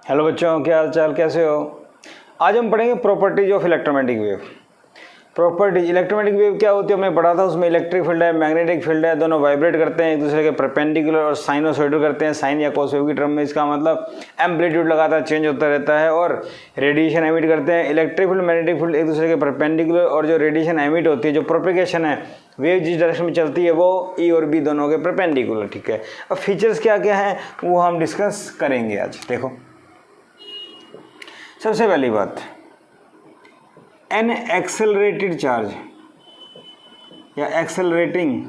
Hello बच्चों, क्या हाल चाल, कैसे हो। आज हम पढ़ेंगे properties of electromagnetic wave. Properties electromagnetic wave क्या होती है हमने पढ़ा था, उसमें इलेक्ट्रिक फील्ड है, मैग्नेटिक फील्ड है, दोनों वाइब्रेट करते हैं एक दूसरे के परपेंडिकुलर और साइनोसॉइडल करते हैं। साइन या कोस वेव की टर्म में इसका मतलब एम्पलीट्यूड लगातार चेंज होता रहता है और रेडिएशन एमिट करते हैं। इलेक्ट्रिक फील्ड मैग्नेटिक फील्ड एक दूसरे के परपेंडिकुलर और जो रेडिएशन एमिट होती है, जो प्रोपेगेशन है, वेव जिस डायरेक्शन में चलती है वो ई और बी दोनों के परपेंडिकुलर। ठीक है, अब फीचर्स क्या क्या हैं वो हम डिस्कस करेंगे आज। देखो, सबसे पहली बात, एन एक्सेलरेटेड चार्ज या accelerating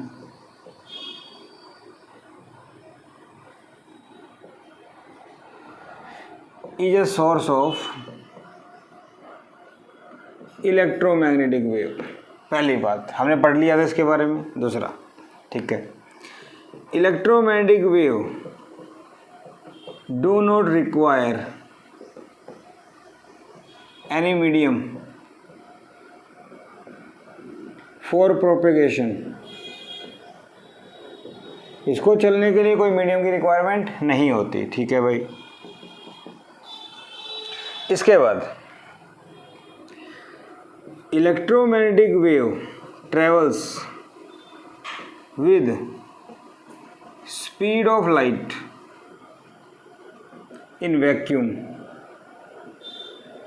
is a source of electromagnetic wave. पहली बात हमने पढ़ लिया था इसके बारे में। दूसरा, ठीक है, electromagnetic wave do not require any medium for propagation। इसको चलने के लिए कोई मीडियम की रिक्वायरमेंट नहीं होती। ठीक है भाई। इसके बाद electromagnetic wave travels with speed of light in vacuum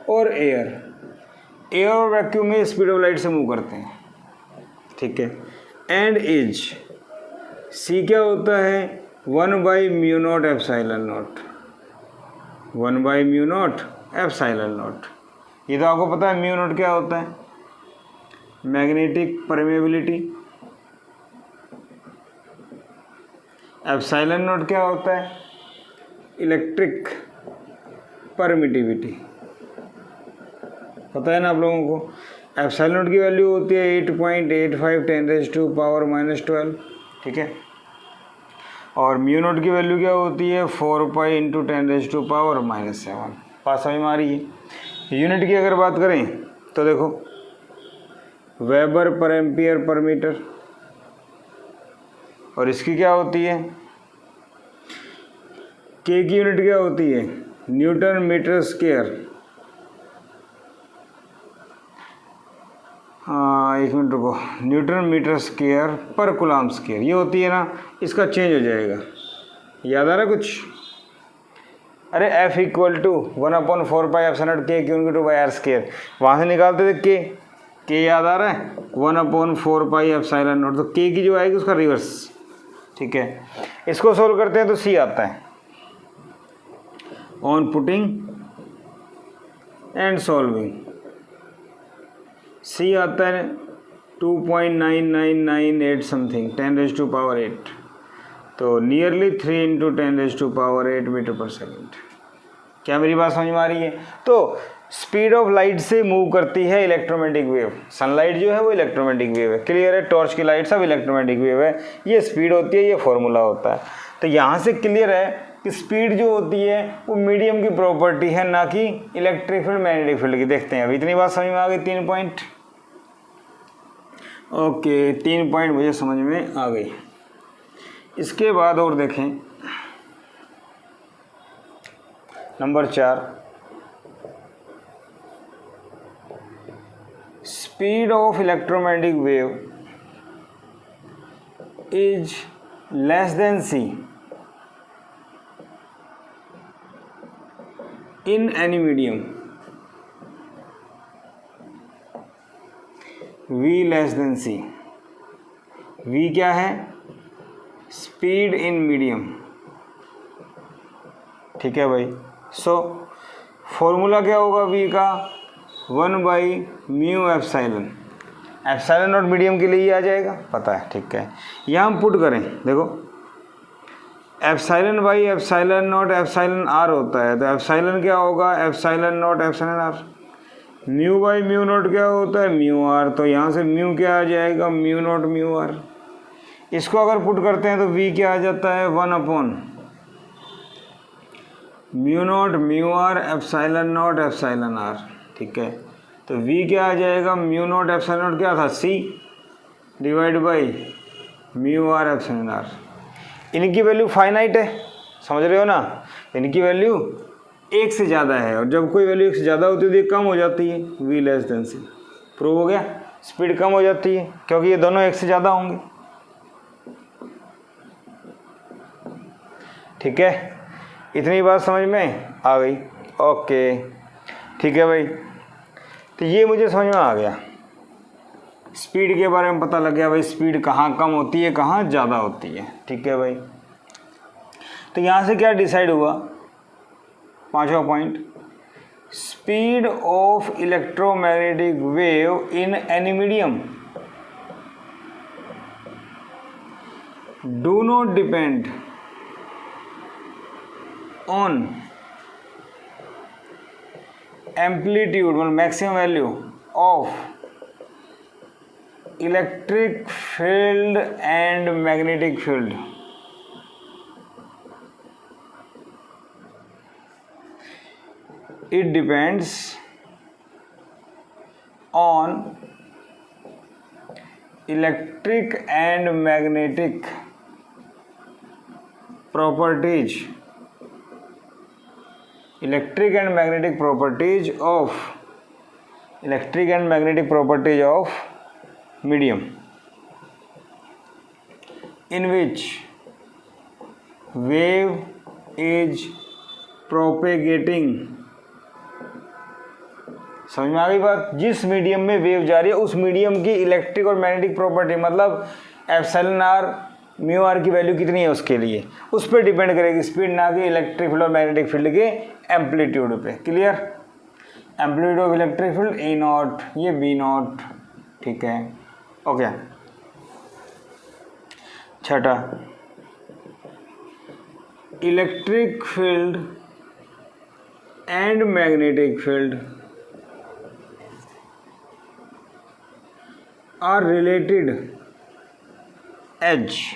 और एयर और वैक्यूम में स्पीड ऑफ लाइट से मूव करते हैं। ठीक है, एंड इज सी क्या होता है, 1/μ0 एप्सिलॉन नॉट, 1/μ0 एप्सिलॉन नॉट। ये तो आपको पता है μ0 क्या होता है, मैग्नेटिक परमेबिलिटी। एप्सिलॉन नॉट क्या होता है, इलेक्ट्रिक परमिटिविटी। पता है ना आप लोगों को। एप्सिलॉन नॉट की वैल्यू होती है 8.85 10⁻⁻12। ठीक है, और म्यू नॉट की वैल्यू क्या होती है 4π × 10⁻⁻7। बात समझ में आ रही है। यूनिट की अगर बात करें तो देखो, वेबर पर एम्पियर पर मीटर, और इसकी क्या होती है, के की यूनिट क्या होती है, न्यूटन मीटर स्क्वायर। एक मिनट रुको, न्यूटन मीटर स्क्वायर पर कूलम स्क्वायर ये होती है ना। इसका चेंज हो जाएगा, याद आ रहा कुछ। अरे F = 1/4π एप्सिलॉन के Q/R²। वहाँ से निकालते थे के याद आ रहा है, 1/4π एप्सिलॉन नॉट। तो के की जो आएगी उसका रिवर्स। ठीक है, इसको सोल्व करते हैं तो सी आता है, ऑन पुटिंग एंड सॉल्विंग। सी आता है 2.9998 समथिंग 10⁸ तो नियरली 3 × 10⁸ मीटर पर सेकेंड। क्या मेरी बात समझ में आ रही है। तो स्पीड ऑफ लाइट से मूव करती है इलेक्ट्रोमैग्नेटिक वेव। सनलाइट जो है वो इलेक्ट्रोमैग्नेटिक वेव है, क्लियर है। टॉर्च की लाइट सब इलेक्ट्रोमैग्नेटिक वेव है। ये स्पीड होती है, ये फॉर्मूला होता है। तो यहाँ से क्लियर है कि स्पीड जो होती है वो मीडियम की प्रॉपर्टी है, ना कि इलेक्ट्रिक फील्ड मैग्नेटिक फील्ड की। देखते हैं, अभी इतनी बात समझ में आ गई। 3 पॉइंट, ओके, 3 पॉइंट मुझे समझ में आ गई। इसके बाद और देखें, number 4, speed of electromagnetic wave is less than C in any medium, v less than c। v क्या है, स्पीड इन मीडियम। ठीक है भाई। सो फॉर्मूला क्या होगा v का, 1/μ एप्सिलॉन। एप्सिलॉन नॉट मीडियम के लिए ही आ जाएगा, पता है। ठीक है, यहाँ हम पुट करें, देखो epsilon by epsilon naught epsilon R होता है। तो एप्सिलॉन क्या होगा, epsilon naught epsilon R. Mu by mu naught क्या होता है, म्यू आर। तो यहाँ से म्यू क्या आ जाएगा, म्यू नॉट म्यू आर। इसको अगर पुट करते हैं तो वी क्या आ जाता है, 1/म्यू naught mu R epsilon naught epsilon R. ठीक है, तो वी क्या आ जाएगा, म्यू नॉट एप्सिलॉन नॉट क्या था, C divide by mu R epsilon R. इनकी वैल्यू फाइनाइट है, समझ रहे हो ना। इनकी वैल्यू एक से ज़्यादा है, और जब कोई वैल्यू एक से ज़्यादा होती है तो ये कम हो जाती है, v less than c। Prove हो गया, स्पीड कम हो जाती है क्योंकि ये दोनों एक से ज़्यादा होंगे। ठीक है, इतनी बात समझ में आ गई? ओके, ठीक है भाई, तो ये मुझे समझ में आ गया, स्पीड के बारे में पता लग गया भाई, स्पीड कहाँ कम होती है कहाँ ज़्यादा होती है। ठीक है भाई, तो यहाँ से क्या डिसाइड हुआ, पांचवा point, speed of electromagnetic wave in any medium do not depend on amplitude, मतलब maximum value of electric field and magnetic field. It depends on electric and magnetic properties, electric and magnetic properties of medium in which wave is propagating। समझ में आ गई बात? जिस medium में wave जा रही है उस मीडियम की इलेक्ट्रिक और मैग्नेटिक प्रॉपर्टी, मतलब एप्सिलॉन आर म्यू आर की वैल्यू कितनी है उसके लिए, उस पर डिपेंड करेगी स्पीड, ना कि इलेक्ट्रिक फील्ड और मैग्नेटिक फील्ड के एम्पलीट्यूड पे। Clear? Amplitude of electric field A not, ये बी नॉट। ठीक है, ओके। छठा, electric field and magnetic field are related as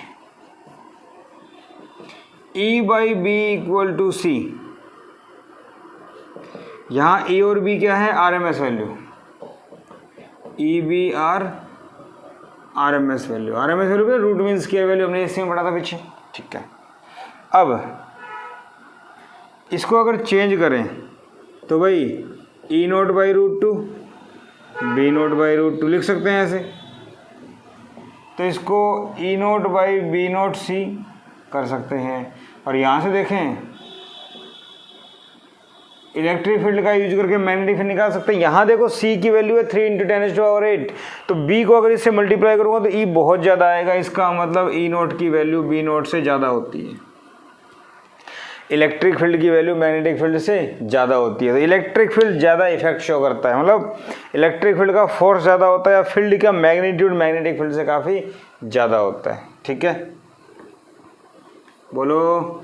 E by B equal to C। यहाँ E और B क्या है? RMS value, E B R RMS value, RMS value क्या? Root mean square value, हमने इसमें पढ़ा था पीछे। ठीक है, अब इसको अगर चेंज करें तो भाई E naught by root two, B naught by root two लिख सकते हैं ऐसे, तो इसको E naught by B naught C कर सकते हैं। और यहाँ से देखें इलेक्ट्रिक फील्ड का यूज करके मैग्नेटिक फील्ड निकाल सकते हैं। यहाँ देखो सी की वैल्यू है 3 × 10⁸, तो बी को अगर इससे मल्टीप्लाई करूँगा तो ई बहुत ज़्यादा आएगा, इसका मतलब ई नोट की वैल्यू बी नोट से ज़्यादा होती है, इलेक्ट्रिक फील्ड की वैल्यू मैग्नेटिक फील्ड से ज़्यादा होती है। तो इलेक्ट्रिक फील्ड ज़्यादा इफेक्ट शो करता है, मतलब इलेक्ट्रिक फील्ड का फोर्स ज़्यादा होता है या फील्ड का मैग्नीट्यूड मैग्नेटिक फील्ड से काफ़ी ज़्यादा होता है। ठीक है, बोलो।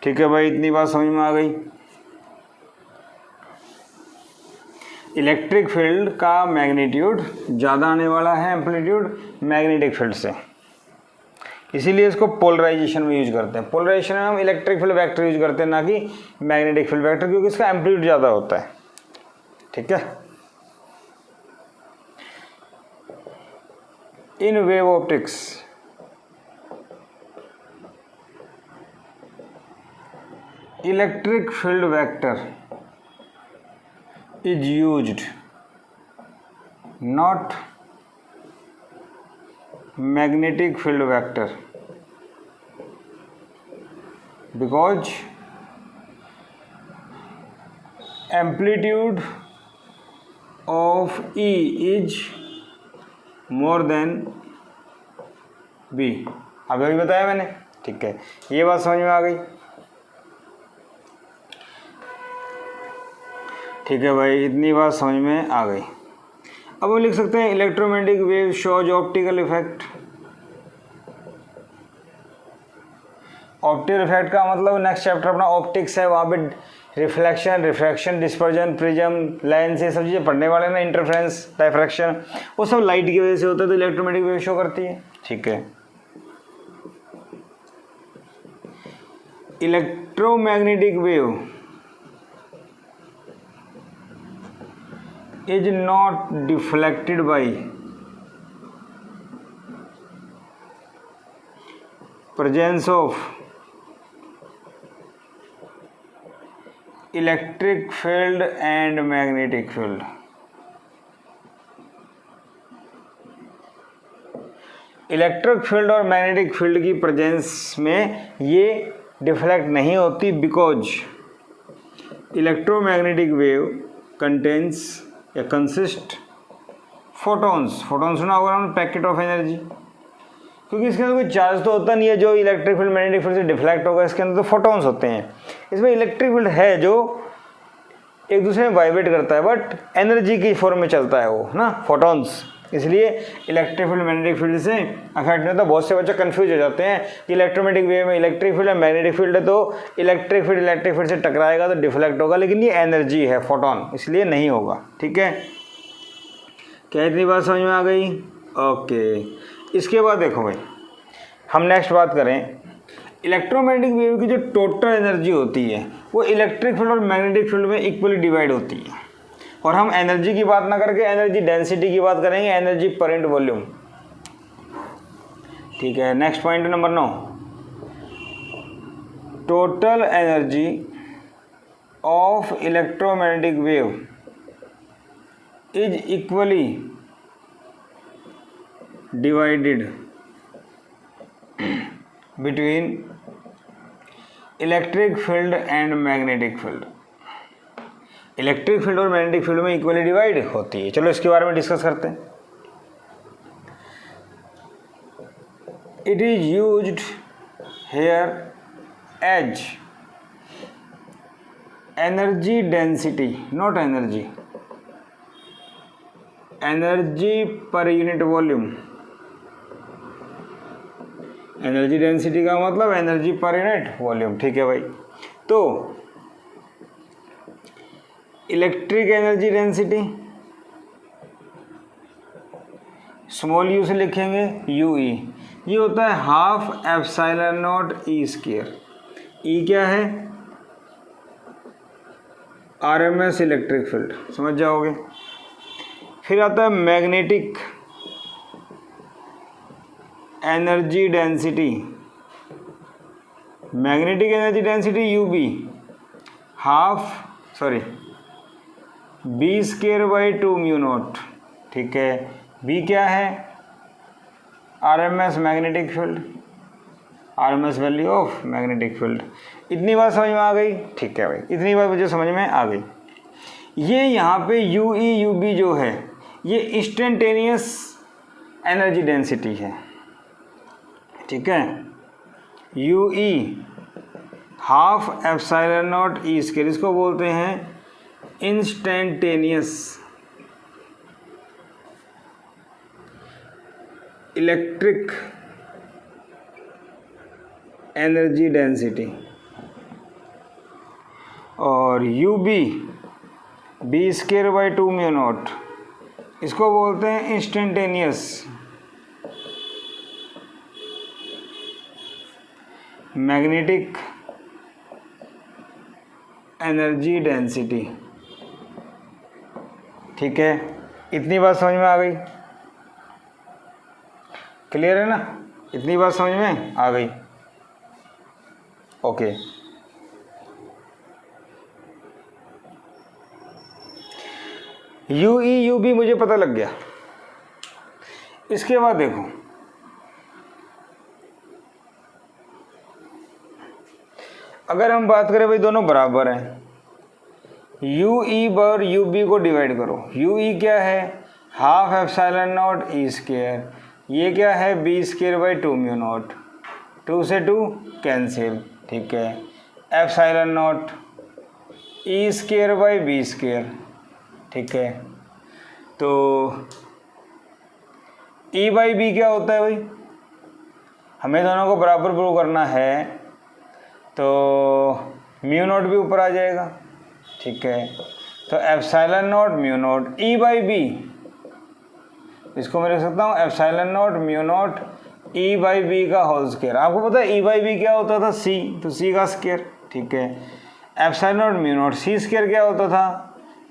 ठीक है भाई, इतनी बात समझ में आ गई। इलेक्ट्रिक फील्ड का मैग्नीट्यूड ज़्यादा आने वाला है एम्पलीट्यूड मैग्नेटिक फील्ड से, इसीलिए इसको पोलराइजेशन में यूज करते हैं। पोलराइजेशन में हम इलेक्ट्रिक फील्ड वेक्टर यूज करते हैं, ना कि मैग्नेटिक फील्ड वेक्टर, क्योंकि इसका एम्पलीट्यूड ज़्यादा होता है। ठीक है, in wave optics electric field vector is used, not magnetic field vector, because amplitude of E is more than B। अभी बताया मैंने। ठीक है, ये बात समझ में आ गई। ठीक है भाई, इतनी बात समझ में आ गई। अब हम लिख सकते हैं electromagnetic wave shows optical effect. Optical effect का मतलब नेक्स्ट चैप्टर अपना ऑप्टिक्स है, वहाँ पे reflection, refraction, dispersion, prism, lens, ये सब चीज़ें पढ़ने वाले ना, इंटरफ्रेंस, डायफ्रैक्शन, वो सब लाइट की वजह से होता है, तो इलेक्ट्रोमैग्नेटिक वेव शो करती है। ठीक है, electromagnetic wave is not deflected by presence of electric field and magnetic field. Electric field और मैग्नेटिक फील्ड की प्रेजेंस में ये डिफ्लेक्ट नहीं होती, बिकॉज इलेक्ट्रोमैग्नेटिक वेव कंटेन्स या कंसिस्ट फोटॉन्स। फोटॉन सुना होगा ना, पैकेट ऑफ एनर्जी। क्योंकि इसके अंदर कोई चार्ज तो होता नहीं है जो इलेक्ट्रिक फील्ड मैग्नेटिक फील्ड से डिफ्लेक्ट होगा, इसके अंदर तो फोटॉन्स होते हैं। इसमें इलेक्ट्रिक फील्ड है जो एक दूसरे में वाइब्रेट करता है, बट एनर्जी की फॉर्म में चलता है वो ना, फोटॉन्स। इसलिए इलेक्ट्रिक फील्ड मैग्नेटिक फील्ड से अफेक्ट नहीं होता। बहुत से बच्चे कंफ्यूज हो जाते हैं कि इलेक्ट्रोमैग्नेटिक वेव में इलेक्ट्रिक फील्ड है मैग्नेटिक फील्ड है, तो इलेक्ट्रिक फील्ड से टकराएगा तो डिफ्लेक्ट होगा, लेकिन ये एनर्जी है फोटॉन, इसलिए नहीं होगा। ठीक है, क्या इतनी बात समझ में आ गई? ओके। इसके बाद देखो भाई, हम नेक्स्ट बात करें, इलेक्ट्रोमैग्नेटिक वेव की जो टोटल एनर्जी होती है वो इलेक्ट्रिक फील्ड और मैग्नेटिक फील्ड में इक्वली डिवाइड होती है। और हम एनर्जी की बात ना करके एनर्जी डेंसिटी की बात करेंगे, एनर्जी पर यूनिट वॉल्यूम। ठीक है, next point number 9, total energy of electromagnetic wave is equally divided between electric field and magnetic field. Electric field और मैग्नेटिक फील्ड में इक्वली डिवाइड होती है। चलो इसके बारे में डिस्कस करते हैं। It is used here as energy density, not energy, energy per unit volume. Energy density का मतलब एनर्जी पर यूनिट वॉल्यूम। ठीक है भाई, तो electric energy density small you से लिखेंगे UE, ये होता है half epsilon not E square. E क्या है? RMS इलेक्ट्रिक फील्ड, समझ जाओगे। फिर आता है magnetic energy density. Magnetic energy density UB B square by 2 mu naught. ठीक है, B क्या है? RMS magnetic field, RMS value of magnetic field. इतनी बात समझ में आ गई? ठीक है भाई, इतनी बात मुझे समझ में आ गई। ये यहाँ पे UE UB जो है ये इंस्टेंटेनियस एनर्जी डेंसिटी है। ठीक है, UE half epsilon not E square, इसको बोलते हैं इंस्टेंटेनियस इलेक्ट्रिक एनर्जी डेंसिटी। और UB B square by 2 mu not, इसको बोलते हैं इंस्टेंटेनियस मैग्नेटिक एनर्जी डेंसिटी। ठीक है, इतनी बात समझ में आ गई? क्लियर है ना? इतनी बात समझ में आ गई? ओके। UE UB मुझे पता लग गया। इसके बाद देखो, अगर हम बात करें भाई दोनों बराबर हैं, UE और UB को डिवाइड करो। UE क्या है? Half epsilon not E square. ये क्या है? B square by 2 mu not. 2 से 2 कैंसिल। ठीक है, epsilon not E square by B square. ठीक है, तो E बाई B क्या होता है भाई? हमें दोनों को बराबर प्रूव करना है, तो म्यू नॉट भी ऊपर आ जाएगा। ठीक है, तो epsilon naught mu not E by B, इसको मैं लिख सकता हूँ epsilon naught mu not E by B का होल स्क्वायर। आपको पता है E बाई B क्या होता था? C, तो C का स्क्वायर। ठीक है, epsilon naught mu naught C square क्या होता था?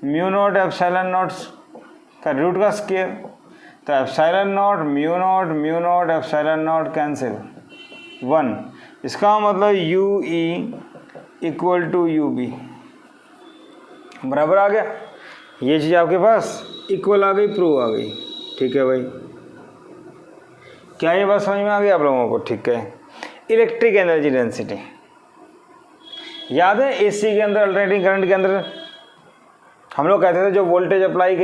म्यू नॉट एप्सिलॉन नॉट का रूट का स्क्वायर। तो epsilon naught mu naught epsilon naught cancel, 1, इसका मतलब U E equal to U B बराबर आ गया। ये चीज़ आपके पास इक्वल आ गई, प्रूव आ गई। ठीक है भाई, क्या ये बात समझ में आ गई आप लोगों को? ठीक है। इलेक्ट्रिक एनर्जी डेंसिटी याद है, एसी के अंदर अल्टरनेटिंग करंट के अंदर हम लोग कहते थे जो वोल्टेज अप्लाई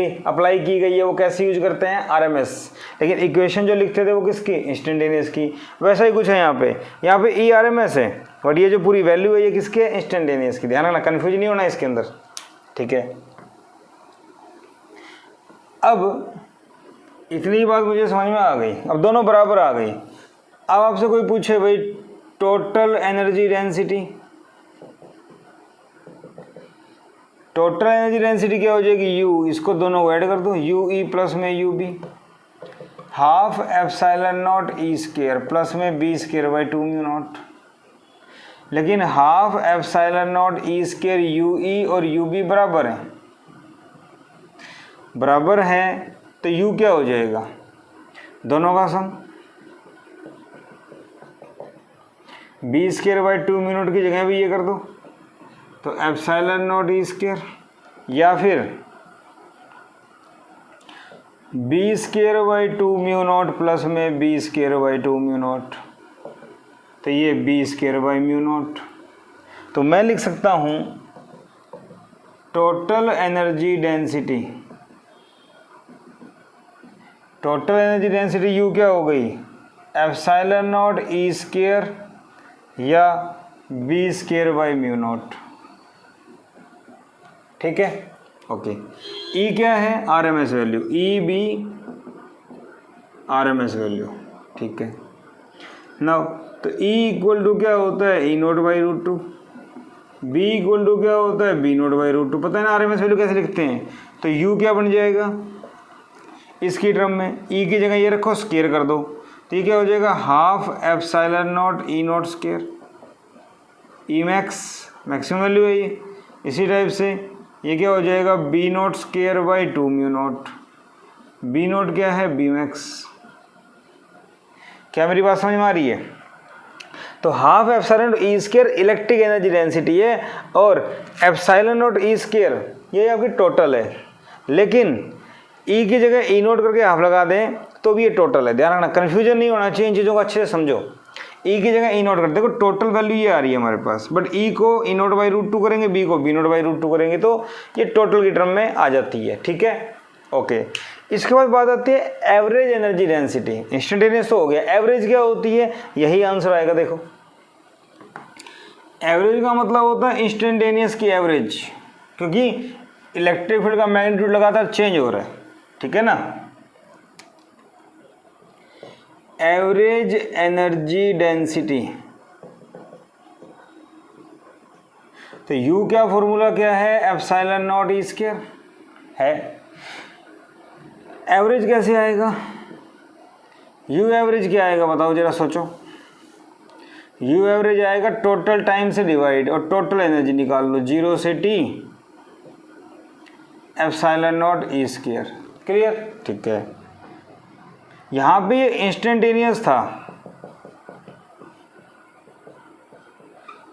की गई है वो कैसे यूज करते हैं? आरएमएस। लेकिन इक्वेशन जो लिखते थे वो किसकी? इंस्टेंटेनियस की। वैसा ही कुछ है यहाँ पे ई आरएमएस है, बट ये जो पूरी वैल्यू है ये किसकी है? इंस्टेंटेनियस की। ध्यान रखना, कन्फ्यूज नहीं होना इसके अंदर। ठीक है, अब इतनी बात मुझे समझ में आ गई, अब दोनों बराबर आ गई। अब आपसे कोई पूछे भाई total energy density, total energy density क्या हो जाएगी? यू, इसको दोनों को ऐड कर दो, यू ई प्लस में U B, half epsilon naught E square plus में B square by 2 mu naught. लेकिन half epsilon naught E square U E और यू बी बराबर है, तो यू क्या हो जाएगा? दोनों का sum, B square by 2 mu naught की जगह भी ये कर दो, तो एप्सिलॉन नॉट ई स्क्वायर, या फिर B square by 2 mu naught plus में B square by 2 mu naught, तो ये B square by mu naught. तो मैं लिख सकता हूँ total energy density, total energy density U क्या हो गई? एप्सिलॉन नॉट ई स्क्वायर या B square by mu naught. ठीक है, ओके। ई क्या है? RMS value, E B RMS value. ठीक है, नाउ तो ई इक्वल टू क्या होता है? E naught by root 2, B equal to क्या होता है? B naught by root 2। पता है ना आरएमएस वैल्यू कैसे लिखते हैं? तो यू क्या बन जाएगा इसकी टर्म में? ई की जगह ये रखो, स्क्वायर कर दो, तो ये क्या हो जाएगा? Half epsilon naught E naught square, E max maximum value है ये। इसी टाइप से ये क्या हो जाएगा? B naught square by 2 mu naught, B naught क्या है? B max. क्या मेरी बात समझ में आ रही है? तो half epsilon naught E square electric energy density है, और एप्सिलॉन नॉट ई स्क्वायर ये आपकी टोटल है। लेकिन ई की जगह ई नोट करके हाफ लगा दें तो भी ये टोटल है। ध्यान रखना, कन्फ्यूजन नहीं होना चाहिए, इन चीज़ों को अच्छे से समझो। ई की जगह ई नोट कर, देखो टोटल वैल्यू ये आ रही है हमारे पास, बट ई को ई नोट बाई रूट 2 करेंगे, बी को बी नोट बाई रूट 2 करेंगे, तो ये टोटल की टर्म में आ जाती है। ठीक है, ओके। इसके बाद बात आती है एवरेज एनर्जी डेंसिटी। इंस्टेंटेनियस तो हो गया, एवरेज क्या होती है? यही आंसर आएगा। देखो, एवरेज का मतलब होता है इंस्टेंटेनियस की एवरेज, क्योंकि इलेक्ट्रिक फील्ड का मैग्नीट्यूड लगातार चेंज हो रहा है। ठीक है ना, एवरेज एनर्जी डेंसिटी, तो यू क्या फॉर्मूला क्या है? एप्सिलॉन नॉट ई स्क्वायर है। एवरेज कैसे आएगा? यू एवरेज क्या आएगा बताओ जरा, सोचो। यू एवरेज आएगा टोटल टाइम से डिवाइड, और टोटल एनर्जी निकाल लो, 0 से t epsilon naught E square. Clear? ठीक है, यहाँ पे ये इंस्टेंटेनियस था,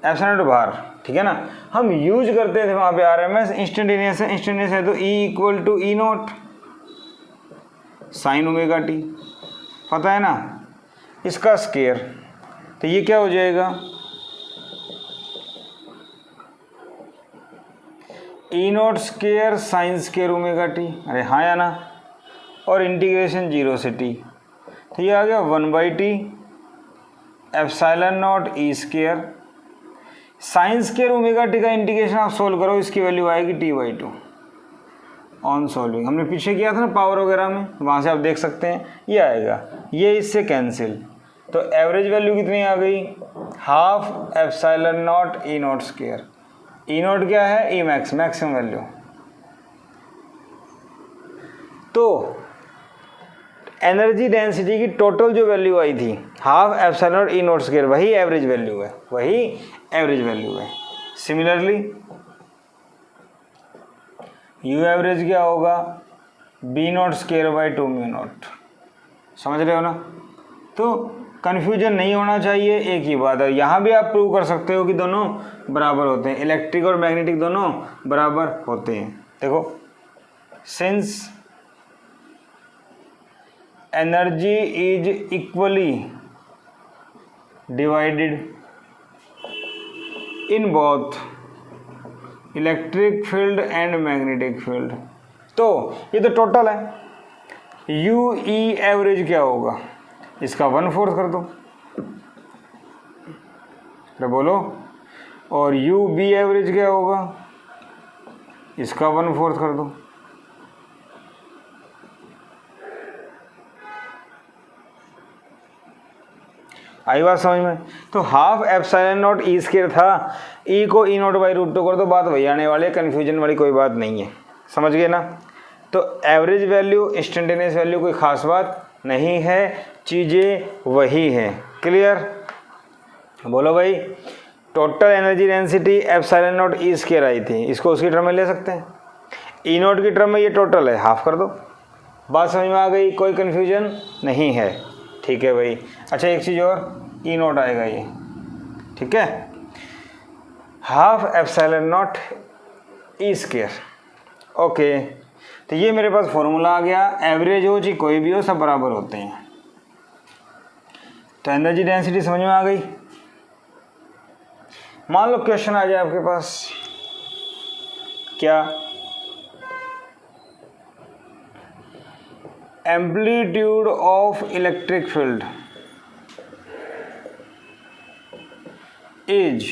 एप्सिलॉन नॉट बाहर। ठीक है ना, हम यूज करते थे वहाँ पे आरएमएस। इंस्टेंटेनियस है, इंस्टेंटेनियस है तो E equal to E naught sine omega T, पता है ना, इसका स्क्वायर। तो ये क्या हो जाएगा? E naught square sine square omega T, अरे हाँ या ना, और इंटीग्रेशन 0 से t, तो ये आ गया 1/t epsilon naught E square sine square omega T का इंटीग्रेशन आप सोल्व करो, इसकी वैल्यू आएगी t/2 ऑन सॉल्विंग। हमने पीछे किया था ना पावर वगैरह में, वहाँ से आप देख सकते हैं ये आएगा, ये इससे कैंसिल, तो एवरेज वैल्यू कितनी आ गई? Half epsilon naught E naught square. E naught क्या है? E max, maximum value. तो एनर्जी डेंसिटी की टोटल जो वैल्यू आई थी half epsilon naught E naught square, वही एवरेज वैल्यू है, वही एवरेज वैल्यू है। सिमिलरली यू एवरेज क्या होगा? B naught square by 2 mu naught. समझ रहे हो ना? तो कन्फ्यूजन नहीं होना चाहिए, एक ही बात है। यहाँ भी आप प्रूव कर सकते हो कि दोनों बराबर होते हैं, इलेक्ट्रिक और मैग्नेटिक दोनों बराबर होते हैं। देखो, since energy is equally divided in both electric field and magnetic field, तो ये तो टोटल है। यू ई एवरेज क्या होगा, इसका 1/4 कर दो, तो बोलो। और यू बी एवरेज क्या होगा, इसका 1/4 कर दो। आई बात समझ में? तो half epsilon naught E square था, ई को ई नॉट बाई √2 कर दो, बात वही आने वाली, कन्फ्यूजन वाली कोई बात नहीं है, समझ गए ना। तो एवरेज वैल्यू, इंस्टेंटेनियस वैल्यू कोई खास बात नहीं है, चीज़ें वही हैं। क्लियर? बोलो भाई। Total energy density epsilon naught E square आई थी, इसको उसकी टर्म में ले सकते हैं। ई नॉट की टर्म में ये टोटल है, हाफ कर दो। बात समझ में आ गई? कोई कन्फ्यूजन नहीं है, ठीक है भाई। अच्छा, एक चीज़ और, ई नॉट आएगा ये, ठीक है, half epsilon naught E square. Okay, तो ये मेरे पास फॉर्मूला आ गया। एवरेज हो चाहे कोई भी हो, सब बराबर होते हैं। तो एनर्जी डेंसिटी समझ में आ गई। मान लो क्वेश्चन आ जाए आपके पास, क्या amplitude of electric field is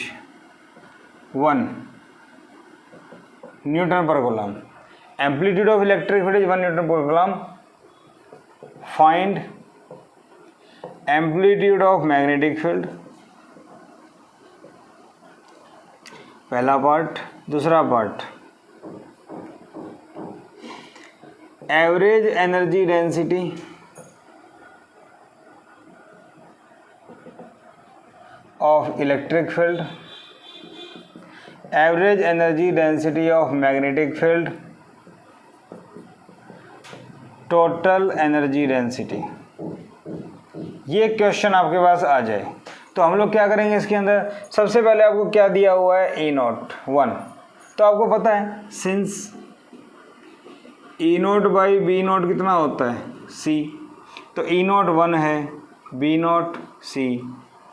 1 newton per coulomb. Amplitude of electric field is 1 newton per coulomb. Find amplitude of magnetic field. पहला पार्ट। दूसरा part, average energy density of electric field, average energy density of magnetic field, total energy density. ये question आपके पास आ जाए तो हम लोग क्या करेंगे इसके अंदर? सबसे पहले आपको क्या दिया हुआ है, ई नॉट 1, तो आपको पता है since E naught by B naught कितना होता है, सी, तो ई नॉट 1 है, बी नॉट सी,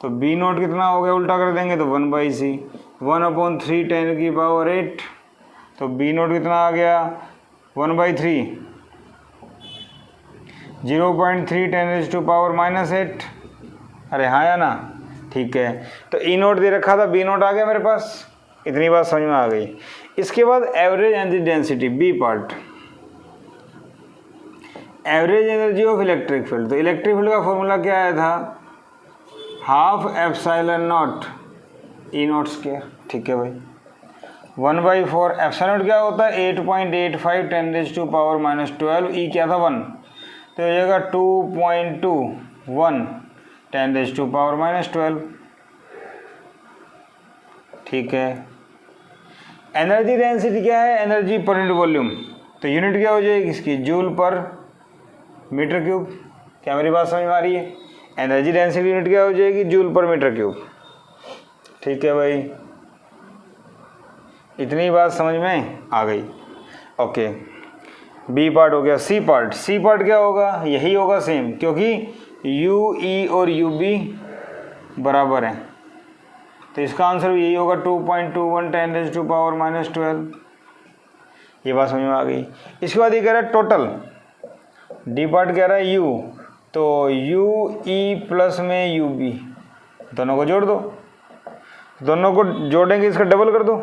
तो बी नॉट कितना हो गया, उल्टा कर देंगे तो 1/c, 1/3 10⁸, तो बी नॉट कितना आ गया 1/3, 0.3 10⁻⁻8। अरे हाँ या ना? ठीक है, तो ई नोट दे रखा था, बी नोट आ गया मेरे पास, इतनी बात समझ में आ गई। इसके बाद average energy density, B part, average energy of electric field. तो इलेक्ट्रिक फील्ड का फॉर्मूला क्या आया था, half epsilon naught E naught square. ठीक है भाई, 1/4 एप्सिलॉन नॉट क्या होता है 8.85 10⁻⁻12, ई क्या था 1, तो ये जाएगा 2.21 10⁻⁻12। ठीक है, एनर्जी डेंसिटी क्या है, एनर्जी पर यूनिट वॉल्यूम, तो यूनिट क्या हो जाएगी इसकी, जूल पर मीटर क्यूब। क्या मेरी बात समझ में आ रही है? एनर्जी डेंसिटी यूनिट क्या हो जाएगी, जूल पर मीटर क्यूब। ठीक है भाई, इतनी बात समझ में आ गई। ओके, बी पार्ट हो गया। सी पार्ट, सी पार्ट क्या होगा, यही होगा सेम, क्योंकि यू ई और यू बी बराबर हैं, तो इसका आंसर भी यही होगा 2.21 10⁻⁻12। ये बात समझ में आ गई। इसके बाद ये कह रहा है टोटल, डी पार्ट कह रहा है यू, तो यू ई प्लस में यू बी, दोनों को जोड़ दो, दोनों को जोड़ेंगे इसका डबल कर दो,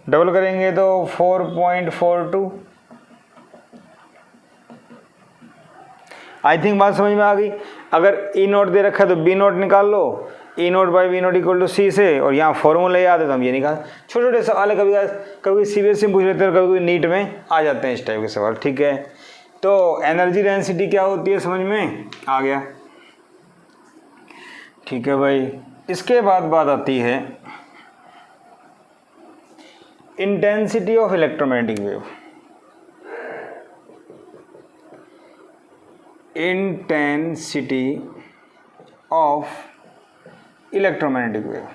डबल करेंगे तो 4.42। आई थिंक बात समझ में आ गई। अगर ई नोट दे रखा है तो बी नोट निकाल लो, E naught by B naught equal to C से, और यहाँ फॉर्मूला याद है तो हम ये निकाल। छोटे छोटे सवाल है, कभी कभी सीबीएसई में पूछ लेते हैं, कभी नीट में आ जाते हैं इस टाइप के सवाल। ठीक है, तो एनर्जी डेंसिटी क्या होती है समझ में आ गया। ठीक है भाई, इसके बाद बात आती है intensity of electromagnetic wave. Intensity of electromagnetic wave.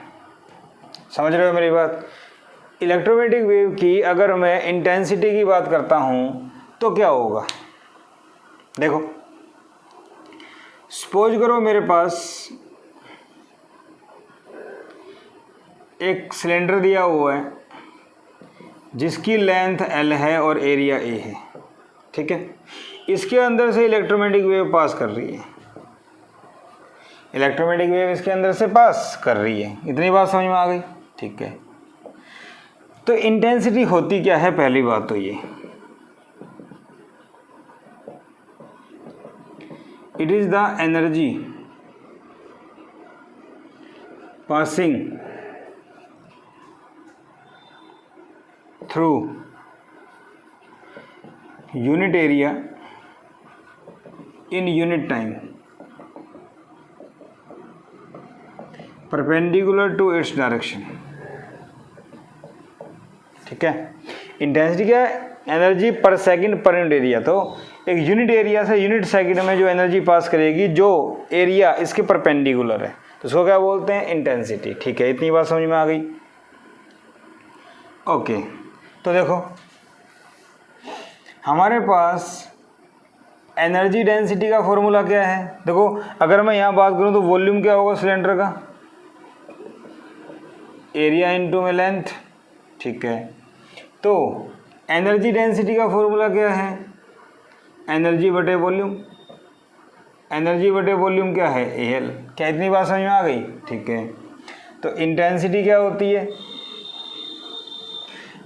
समझ रहे हो मेरी बात? इलेक्ट्रोमैग्नेटिक वेव की अगर मैं इंटेंसिटी की बात करता हूँ तो क्या होगा? देखो, सपोज करो मेरे पास एक सिलेंडर दिया हुआ है जिसकी लेंथ L है और एरिया A है, ठीक है। इसके अंदर से इलेक्ट्रोमैग्नेटिक वेव पास कर रही है, इलेक्ट्रोमैग्नेटिक वेव इसके अंदर से पास कर रही है। इतनी बात समझ में आ गई? ठीक है। तो इंटेंसिटी होती क्या है? पहली बात तो ये, it is the energy passing through unit area in unit time perpendicular to its direction. ठीक है। इंटेंसिटी क्या है? एनर्जी पर सेकंड पर यूनिट एरिया। तो एक यूनिट एरिया से यूनिट सेकंड में जो एनर्जी पास करेगी जो एरिया इसके परपेंडिकुलर है, तो उसको क्या बोलते हैं? इंटेंसिटी। ठीक है, इतनी बात समझ में आ गई? ओके, तो देखो हमारे पास एनर्जी डेंसिटी का फॉर्मूला क्या है? देखो, अगर मैं यहाँ बात करूँ तो वॉल्यूम क्या होगा सिलेंडर का? एरिया इनटू में लेंथ। ठीक है, तो एनर्जी डेंसिटी का फॉर्मूला क्या है? एनर्जी बटे वॉल्यूम। एनर्जी बटे वॉल्यूम क्या है? AL। क्या इतनी बात समझ में आ गई? ठीक है, तो इंटेंसिटी क्या होती है?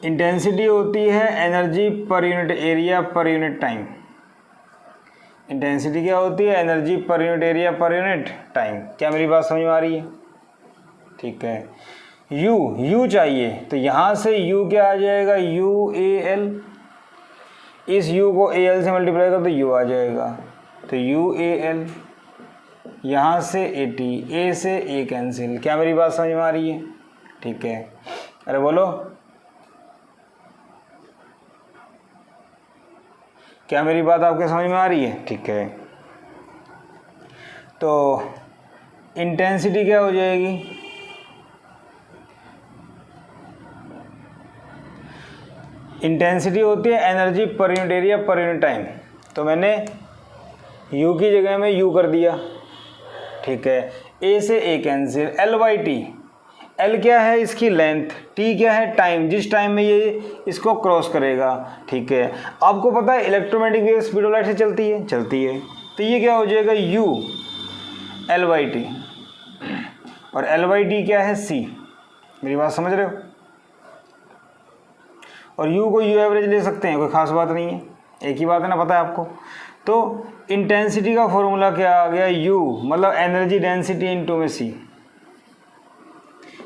इंटेंसिटी होती है energy per unit area per unit time. Intensity क्या होती है? Energy per unit area per unit time. क्या मेरी बात समझ में आ रही है? ठीक है। U चाहिए तो यहाँ से U क्या आ जाएगा? UAL। इस U को AL से मल्टीप्लाई कर तो U आ जाएगा, तो UAL। यहाँ से AT, A से A कैंसिल। क्या मेरी बात समझ में आ रही है? ठीक है, अरे बोलो, क्या मेरी बात आपके समझ में आ रही है? ठीक है, तो इंटेंसिटी क्या हो जाएगी? इंटेंसिटी होती है energy per unit area per unit time. तो मैंने U की जगह में U कर दिया। ठीक है, A से A कैंसिल। L/T। L क्या है? इसकी लेंथ। T क्या है? टाइम, जिस टाइम में ये इसको क्रॉस करेगा। ठीक है, आपको पता है electromagnetic wave speed of light से चलती है, तो ये क्या हो जाएगा? U L/T। और L/T क्या है? C। मेरी बात समझ रहे हो? और U को U एवरेज ले सकते हैं, कोई खास बात नहीं है, एक ही बात है ना, पता है आपको। तो इंटेंसिटी का फॉर्मूला क्या आ गया? U मतलब एनर्जी डेंसिटी इनटू में C।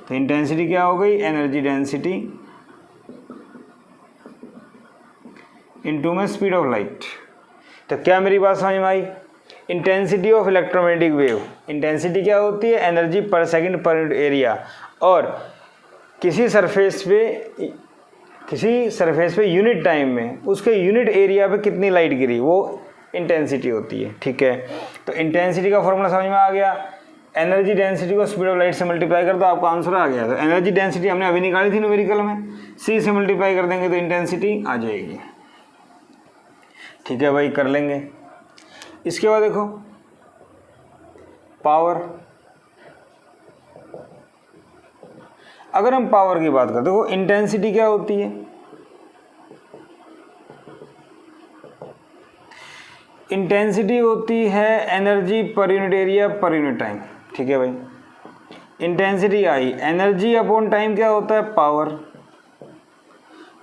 तो इंटेंसिटी क्या हो गई? एनर्जी डेंसिटी इनटू में स्पीड ऑफ लाइट। तो क्या मेरी बात समझ में आई? Intensity of electromagnetic wave, intensity क्या होती है? एनर्जी पर सेकंड पर यूनिट एरिया। और किसी सरफेस पे यूनिट टाइम में उसके यूनिट एरिया पे कितनी लाइट गिरी, वो इंटेंसिटी होती है। ठीक है, तो इंटेंसिटी का फॉर्मूला समझ में आ गया। एनर्जी डेंसिटी को स्पीड ऑफ लाइट से मल्टीप्लाई कर दो, आपका आंसर आ गया। तो एनर्जी डेंसिटी हमने अभी निकाली थी न्यूमेरिकल में, C से मल्टीप्लाई कर देंगे तो इंटेंसिटी आ जाएगी। ठीक है भाई, कर लेंगे। इसके बाद देखो पावर। अगर हम पावर की बात करें, देखो इंटेंसिटी क्या होती है? इंटेंसिटी होती है energy per unit area per unit time. ठीक है भाई, intensity I, energy upon time क्या होता है? पावर।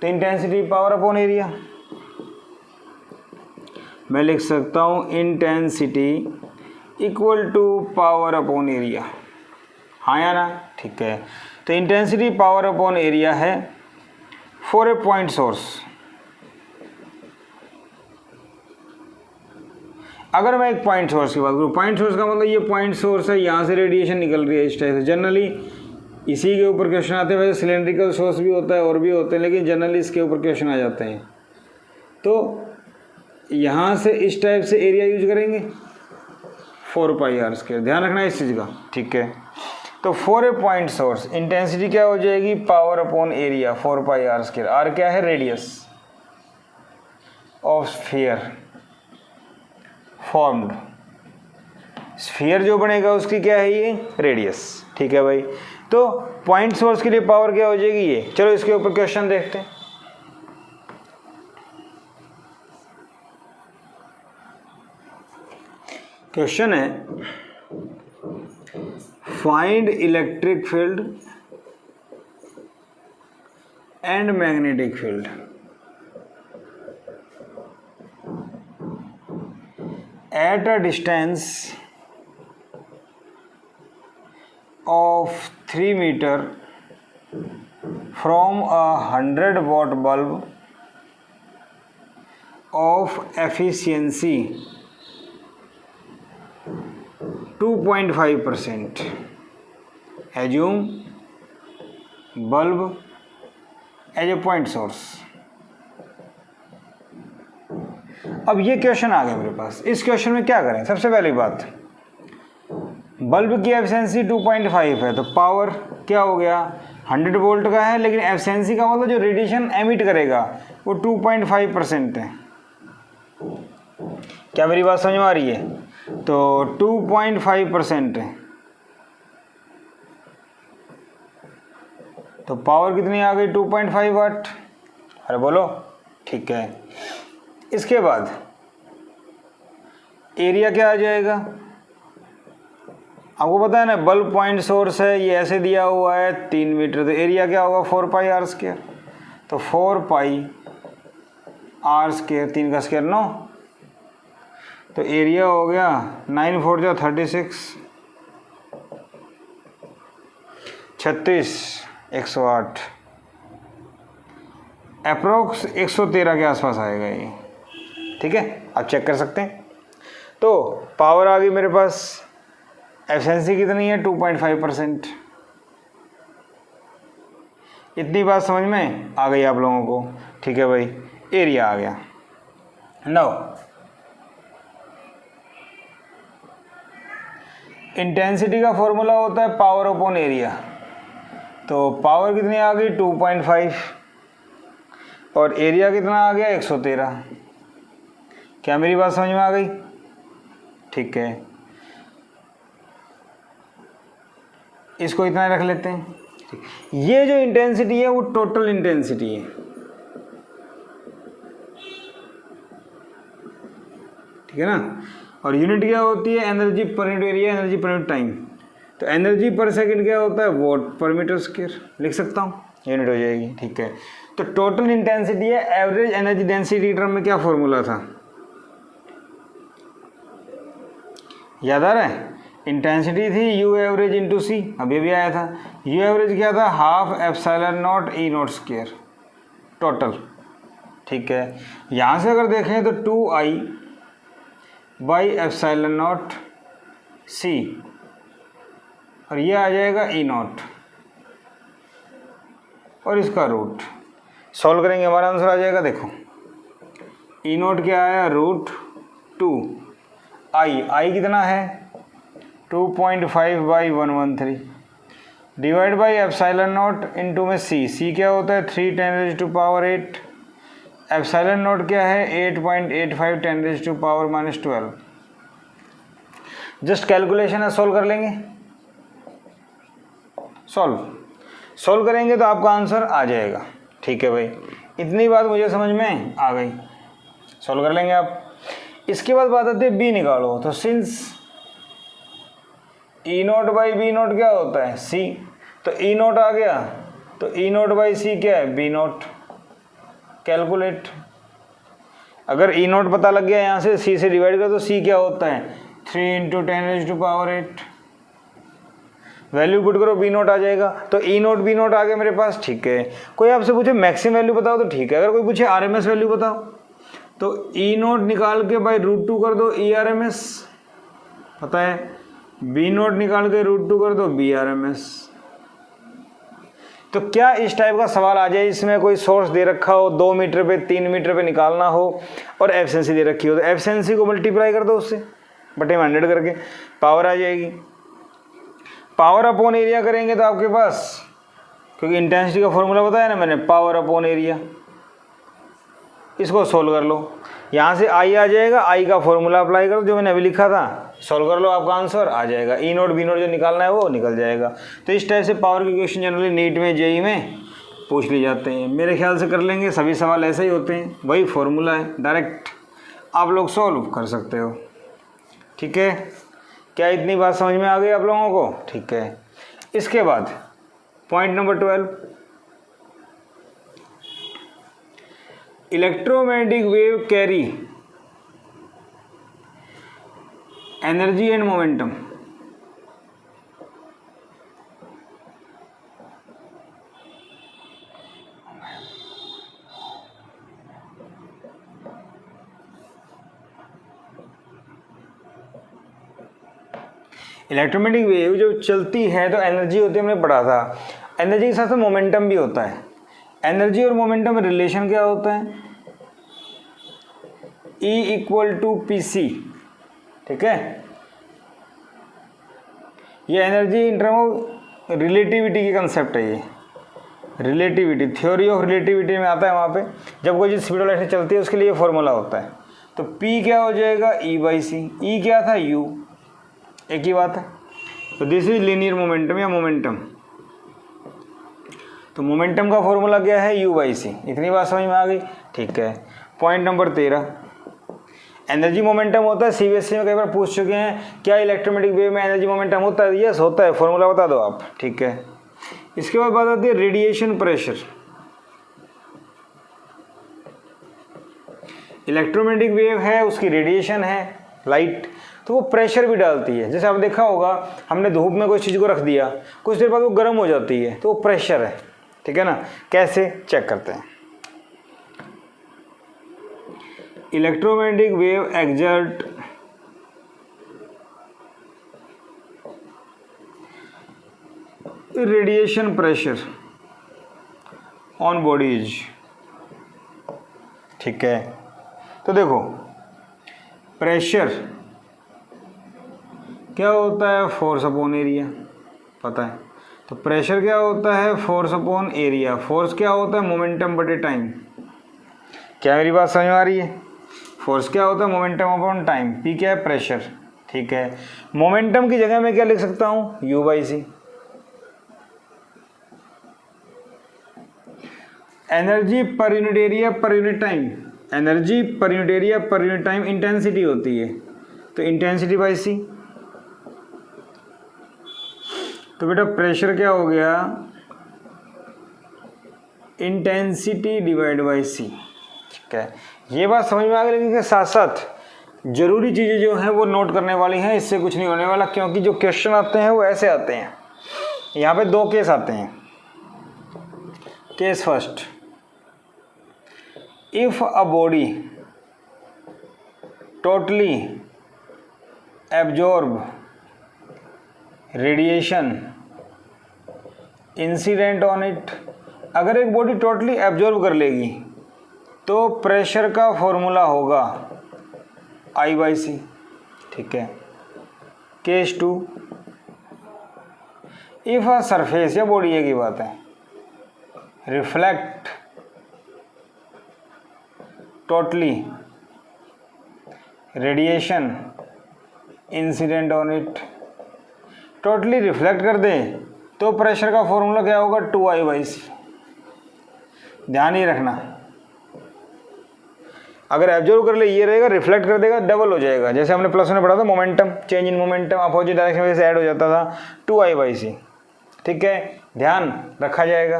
तो इंटेंसिटी पावर अपॉन एरिया। मैं लिख सकता हूँ intensity equal to power upon area. हाँ या ना? ठीक है, तो इंटेंसिटी पावर अपॉन एरिया है फॉर ए पॉइंट सोर्स। अगर मैं एक पॉइंट सोर्स की बात करूँ, पॉइंट सोर्स का मतलब ये पॉइंट सोर्स है, यहाँ से रेडिएशन निकल रही है इस टाइप से। जनरली इसी के ऊपर क्वेश्चन आते हैं, वैसे सिलेंड्रिकल सोर्स भी होता है और भी होते हैं, लेकिन जनरली इसके ऊपर क्वेश्चन आ जाते हैं। तो यहाँ से इस टाइप से एरिया यूज करेंगे 4πr², ध्यान रखना इस चीज़ का, ठीक है। तो for a point source intensity क्या हो जाएगी, power upon area 4πr²। Are क्या है, radius of sphere formed, sphere जो बनेगा उसकी क्या है ये, रेडियस, ठीक है भाई। तो पॉइंट सोर्स के लिए पावर क्या हो जाएगी ये। चलो इसके ऊपर क्वेश्चन देखते हैं। क्वेश्चन है find electric field and magnetic field at a distance of 3 meter from a 100-watt bulb of efficiency 2.5%. Assume bulb as a point source. अब ये क्वेश्चन आ गया मेरे पास। इस क्वेश्चन में क्या करें, सबसे पहली बात बल्ब की एफिशिएंसी 2.5 है, तो पावर क्या हो गया 100 वोल्ट का है, लेकिन एफिशिएंसी का मतलब जो रेडिएशन एमिट करेगा वो 2.5% है। क्या मेरी बात समझ में आ रही है, तो 2.5% है, तो पावर कितनी आ गई 2.5 वाट। अरे बोलो, ठीक है। इसके बाद एरिया क्या आ जाएगा, आपको पता है ना बल्ब पॉइंट सोर्स है, ये ऐसे दिया हुआ है 3 मीटर, तो एरिया क्या होगा 4πr²। तो 4πr², 3 का स्क्वायर 9, तो एरिया हो गया 9 4 जा 36, 36 108, अप्रोक्स 113 के आसपास आएगा ये, ठीक है। आप चेक कर सकते हैं। तो पावर आ गई मेरे पास, एफिशिएंसी कितनी है 2.5%। इतनी बात समझ में आ गई आप लोगों को, ठीक है भाई। एरिया आ गया। नाउ इंटेंसिटी का फॉर्मूला होता है पावर अपॉन एरिया, तो पावर कितनी आ गई 2.5 और एरिया कितना आ गया 113। क्या मेरी बात समझ में आ गई, ठीक है। इसको इतना रख लेते हैं। ये जो इंटेंसिटी है वो टोटल इंटेंसिटी है, ठीक है ना। और यूनिट क्या होती है, energy per unit area, energy per unit time. तो एनर्जी पर सेकंड क्या होता है, वॉट पर मीटर स्क्वायर, लिख सकता हूँ, यूनिट हो जाएगी, ठीक है। तो टोटल इंटेंसिटी है, एवरेज एनर्जी डेंसिटी टर्म में क्या फॉर्मूला था, याद आ रहा है। इंटेंसिटी थी यू एवरेज इंटू सी, अभी भी आया था। यू एवरेज क्या था, half epsilon naught E naught square total, ठीक है। यहाँ से अगर देखें तो 2I बाई एप्सिलॉन नॉट सी, और ये आ जाएगा ई नॉट और इसका रूट। सॉल्व करेंगे हमारा आंसर आ जाएगा, देखो ई नॉट क्या आया √2, आई कितना है 2.5/113 divide by epsilon not into में सी क्या होता है 3 10⁻⁸। एप्सिलॉन नॉट क्या है 8.85 10⁻⁻12। जस्ट कैलकुलेशन है, सॉल्व कर लेंगे। सॉल्व करेंगे तो आपका आंसर आ जाएगा, ठीक है भाई। इतनी बात मुझे समझ में आ गई, सॉल्व कर लेंगे आप। इसके बाद बात आती है बी निकालो, तो since E naught by B naught क्या होता है सी, तो ई नॉट आ गया, तो ई नॉट बाई सी क्या है बी नॉट। कैलकुलेट, अगर ई नॉट पता लग गया यहाँ से सी से डिवाइड कर, तो सी क्या होता है 3 × 10⁸। वैल्यू पुट करो, बी नॉट आ जाएगा। तो ई नॉट बी नॉट आ गया मेरे पास, ठीक है। कोई आपसे पूछे मैक्सिमम वैल्यू बताओ तो ठीक है, अगर कोई पूछे आरएमएस वैल्यू बताओ तो ई नॉट निकाल के बाई √2 कर दो ई आर एम एस, पता है। बी नॉट निकाल के √2 कर दो बी आर एम एस। तो क्या इस टाइप का सवाल आ जाए इसमें कोई सोर्स दे रखा हो 2 मीटर पे 3 मीटर पे निकालना हो और एफिशिएंसी दे रखी हो, तो एफिशिएंसी को मल्टीप्लाई कर दो उससे बटे 100 करके, पावर आ जाएगी। पावर अपॉन एरिया करेंगे तो आपके पास, क्योंकि इंटेंसिटी का फॉर्मूला बताया ना मैंने, पावर अपॉन एरिया, इसको सोल्व कर लो। यहाँ से आई आ जाएगा, आई का फॉर्मूला अप्लाई करो जो मैंने अभी लिखा था, सॉल्व कर लो, आपका आंसर आ जाएगा। ई नोट बी नोट जो निकालना है वो निकल जाएगा। तो इस टाइप से पावर के क्वेश्चन जनरली नीट में जेई में पूछ लिए जाते हैं। मेरे ख्याल से कर लेंगे, सभी सवाल ऐसे ही होते हैं, वही फॉर्मूला है, डायरेक्ट आप लोग सॉल्व कर सकते हो। ठीक है, क्या इतनी बात समझ में आ गई आप लोगों को? ठीक है, इसके बाद point number 12, electromagnetic wave carry energy and momentum. Electromagnetic wave जो चलती है तो एनर्जी होती है, हमने पढ़ा था। एनर्जी के साथ साथ मोमेंटम भी होता है। एनर्जी और मोमेंटम में रिलेशन क्या होता है? E = PC। ठीक है, ये energy in term of relativity की कंसेप्ट है। ये रिलेटिविटी, थ्योरी ऑफ रिलेटिविटी में आता है। वहाँ पे जब कोई चीज़ स्पीड ऑफ लाइट से चलती है उसके लिए फॉर्मूला होता है। तो P क्या हो जाएगा? E/c। E क्या था? U, एक ही बात है। तो दिस इज लीनियर मोमेंटम या मोमेंटम। तो मोमेंटम का फॉर्मूला क्या है? U/c। इतनी बात समझ में आ गई? ठीक है। पॉइंट नंबर 13, एनर्जी मोमेंटम होता है। सीबीएसई में कई बार पूछ चुके हैं, क्या इलेक्ट्रोमैग्नेटिक वेव में एनर्जी मोमेंटम होता है? यस होता है, फॉर्मूला बता दो आप। ठीक है, इसके बाद बात आती है रेडिएशन प्रेशर। इलेक्ट्रोमैग्नेटिक वेव है, उसकी रेडिएशन है लाइट, तो वो प्रेशर भी डालती है। जैसे आप देखा होगा, हमने धूप में कोई चीज़ को रख दिया, कुछ देर बाद वो गर्म हो जाती है, तो वो प्रेशर है। ठीक है ना? कैसे चेक करते हैं? Electromagnetic wave exert radiation pressure on bodies. ठीक है, तो देखो प्रेशर क्या होता है? फोर्स अपॉन एरिया, पता है। तो प्रेशर क्या होता है? Force upon area. फोर्स क्या होता है? मोमेंटम बटे टाइम। क्या मेरी बात समझ में आ रही है? फोर्स क्या होता है? Momentum upon time. पी क्या है? प्रेशर। ठीक है, मोमेंटम की जगह मैं क्या लिख सकता हूँ? U/c। Energy per unit area per unit time, energy per unit area per unit time intensity होती है, तो इंटेंसिटी बाई सी। तो बेटा प्रेशर क्या हो गया? इंटेंसिटी डिवाइड बाई सी। ठीक है, ये बात समझ में आ गई। लेकिन इसके साथ साथ जरूरी चीज़ें जो हैं वो नोट करने वाली हैं, इससे कुछ नहीं होने वाला, क्योंकि जो क्वेश्चन आते हैं वो ऐसे आते हैं। यहाँ पे 2 केस आते हैं। Case first, if a body totally absorb radiation incident on it. अगर एक बॉडी टोटली एब्जॉर्ब कर लेगी तो प्रेशर का फॉर्मूला होगा I/c। ठीक है। केस 2, इफ अ सरफेस या बॉडी एक ही बात है, reflect totally radiation incident on it. Totally reflect कर दे तो प्रेशर का फॉर्मूला क्या होगा? 2I/c। ध्यान ही रखना, अगर एब्जॉर्व कर ले ये रहेगा, रिफ्लेक्ट कर देगा डबल हो जाएगा। जैसे हमने प्लस में पढ़ा था momentum, change in momentum opposite direction में से ऐड हो जाता था, 2I/c। ठीक है, ध्यान रखा जाएगा।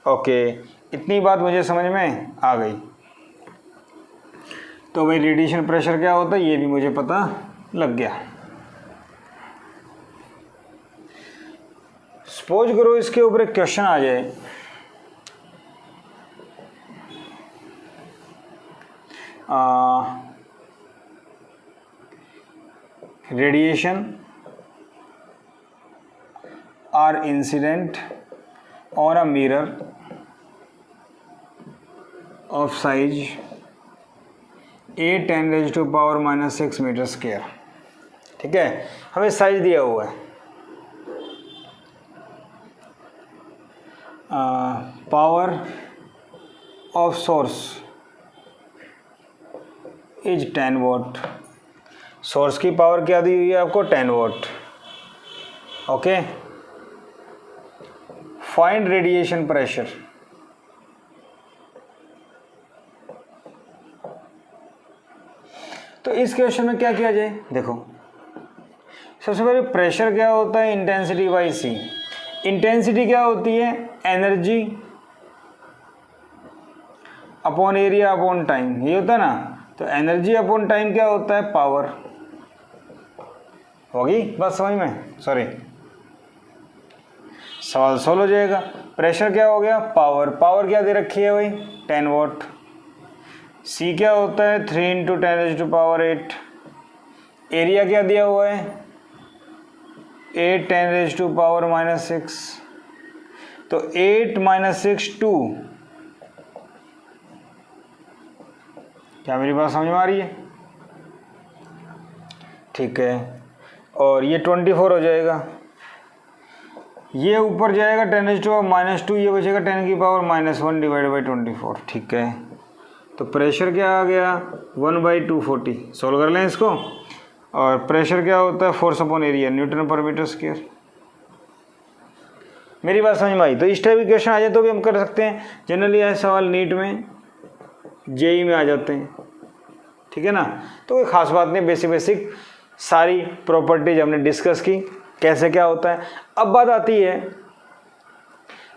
ओके, इतनी बात मुझे समझ में आ गई। तो भाई रेडिएशन प्रेशर क्या होता है ये भी मुझे पता लग गया। सपोज करो इसके ऊपर एक क्वेश्चन आ जाए, radiation are incident on a mirror of size a 10⁻⁻⁶ metre square. ठीक है, हमें साइज दिया हुआ है, power of source is 10 watt. Source की पावर क्या दी हुई है आपको? 10 watt. Okay, find radiation pressure. तो इस क्वेश्चन में क्या किया जाए? देखो, सबसे पहले प्रेशर क्या होता है? Intensity by C. इंटेंसिटी क्या होती है? Energy upon area upon time, ये होता है ना। तो एनर्जी अपॉन टाइम क्या होता है? पावर। होगी बात समझ में? सॉरी, सवाल सोल्व हो जाएगा। प्रेशर क्या हो गया? पावर। पावर क्या दे रखी है भाई? 10 वॉट। सी क्या होता है? 3 × 10⁸। एरिया क्या दिया हुआ है? 8 10⁻⁻⁶। तो 8 - 6 2। क्या मेरी बात समझ में आ रही है? ठीक है, और ये 24 हो जाएगा। ये ऊपर जाएगा 10⁻⁻², ये बचेगा 10⁻⁻⁻1 / 24। ठीक है, तो प्रेशर क्या आ गया? 1/240। सोल्व कर लें इसको। और प्रेशर क्या होता है? फोर्स अपॉन एरिया, न्यूटन पर मीटर स्क्वायर। मेरी बात समझ में आई? तो इस टाइप के क्वेश्चन आ जाए तो भी हम कर सकते हैं। जनरली ऐसे सवाल नीट में, जेई में आ जाते हैं। ठीक है ना, तो कोई ख़ास बात नहीं, बेसिक सारी प्रॉपर्टीज हमने डिस्कस की, कैसे क्या होता है। अब बात आती है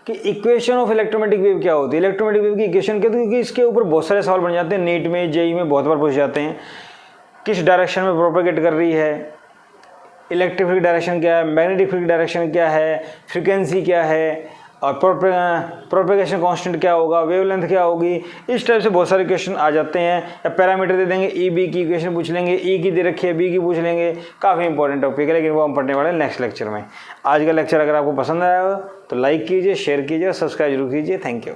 कि इक्वेशन ऑफ इलेक्ट्रोमैग्नेटिक वेव क्या होती है। इलेक्ट्रोमैग्नेटिक वेव की इक्वेशन क्या होती है? क्योंकि इसके ऊपर बहुत सारे सवाल बन जाते हैं नीट में, जेई में बहुत बार पूछ जाते हैं। किस डायरेक्शन में प्रोपेगेट कर रही है, इलेक्ट्रिक फील्ड डायरेक्शन क्या है, मैग्नेटिक फील्ड डायरेक्शन क्या है, फ्रीक्वेंसी क्या है, और प्रोपेगेशन कांस्टेंट क्या होगा, वेवलेंथ क्या होगी। इस टाइप से बहुत सारे क्वेश्चन आ जाते हैं। या पैरामीटर दे देंगे, ई बी की इक्वेशन पूछ लेंगे, ई की दे रखी है, बी की पूछ लेंगे। काफ़ी इंपॉर्टेंट टॉपिक है, लेकिन वो हम पढ़ने वाले हैं नेक्स्ट लेक्चर में। आज का लेक्चर अगर आपको पसंद आया हो तो लाइक कीजिए, शेयर कीजिए और सब्सक्राइब जरूर कीजिए। Thank you.